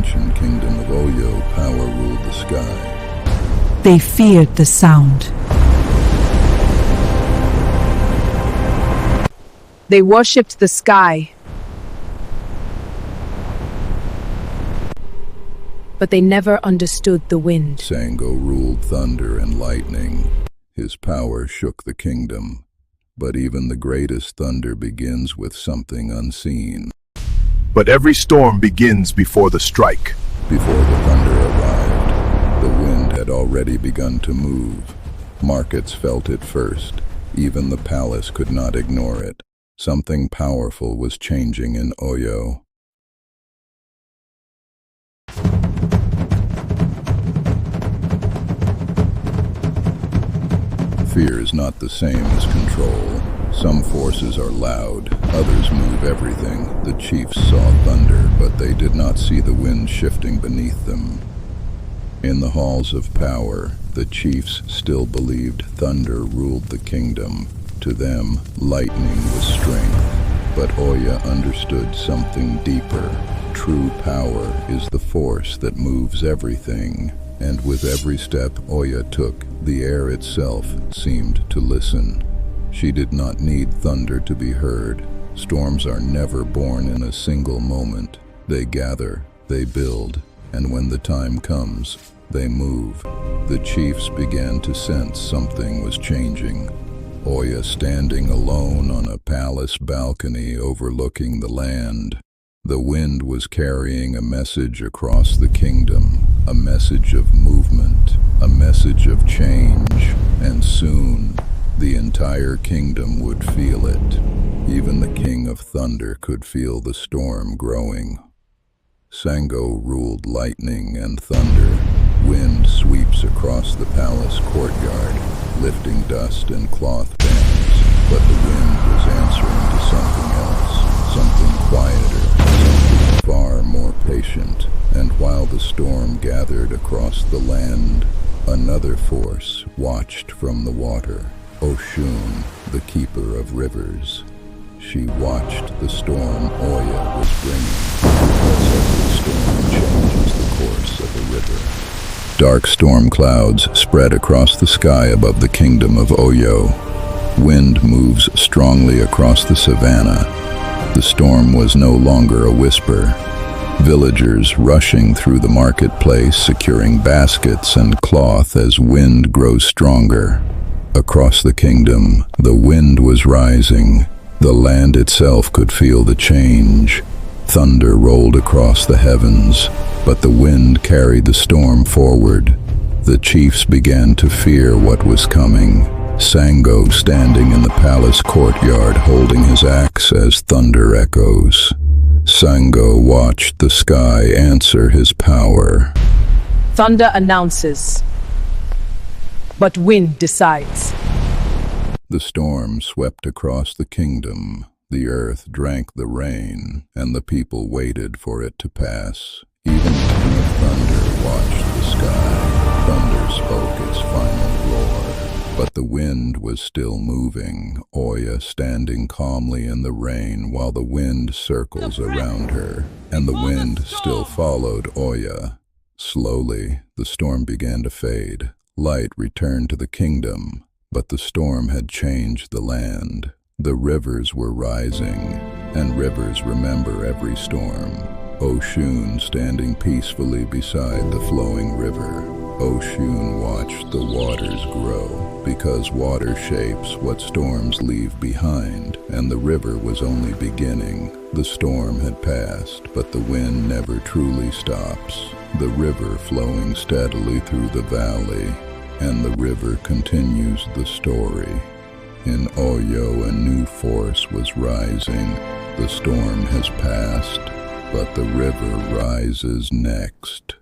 ancient kingdom of Oyo, power ruled the sky. They feared the sound. They worshipped the sky. But they never understood the wind. Sango ruled thunder and lightning. His power shook the kingdom. But even the greatest thunder begins with something unseen. But every storm begins before the strike. Before the thunder arrived, the wind had already begun to move. Markets felt it first. Even the palace could not ignore it. Something powerful was changing in Oyo. Fear is not the same as control. Some forces are loud, others move everything. The chiefs saw thunder, but they did not see the wind shifting beneath them. In the halls of power, the chiefs still believed thunder ruled the kingdom. To them, lightning was strength. But Oya understood something deeper. True power is the force that moves everything. And with every step Oya took, the air itself seemed to listen. She did not need thunder to be heard. Storms are never born in a single moment. They gather, they build, and when the time comes, they move. The chiefs began to sense something was changing. Oya standing alone on a palace balcony overlooking the land. The wind was carrying a message across the kingdom, a message of movement, a message of change, and soon the entire kingdom would feel it. Even the king of thunder could feel the storm growing. Sango ruled lightning and thunder. Wind sweeps across the palace courtyard, lifting dust and cloth bands, but the wind was answering to something else, something quieter, something far more patient. And while the storm gathered across the land, another force watched from the water. Oshun, the keeper of rivers. She watched the storm Oya was bringing, because every storm changes the course of a river. Dark storm clouds spread across the sky above the kingdom of Oyo. Wind moves strongly across the savannah. The storm was no longer a whisper. Villagers rushing through the marketplace, securing baskets and cloth as wind grows stronger. Across the kingdom, the wind was rising. The land itself could feel the change. Thunder rolled across the heavens, but the wind carried the storm forward. The chiefs began to fear what was coming. Sango standing in the palace courtyard holding his axe as thunder echoes. Sango watched the sky answer his power. Thunder announces, but wind decides. The storm swept across the kingdom. The earth drank the rain, and the people waited for it to pass. Even the king of thunder watched the sky. Thunder spoke its final roar. But the wind was still moving, Oya standing calmly in the rain while the wind circles around her, and the wind still followed Oya. Slowly, the storm began to fade. Light returned to the kingdom, but the storm had changed the land. The rivers were rising, and rivers remember every storm. Oshun standing peacefully beside the flowing river. Oshun watched the waters grow, because water shapes what storms leave behind, and the river was only beginning. The storm had passed, but the wind never truly stops. The river flowing steadily through the valley, and the river continues the story. In Oyo, a new force was rising. The storm has passed, but the river rises next.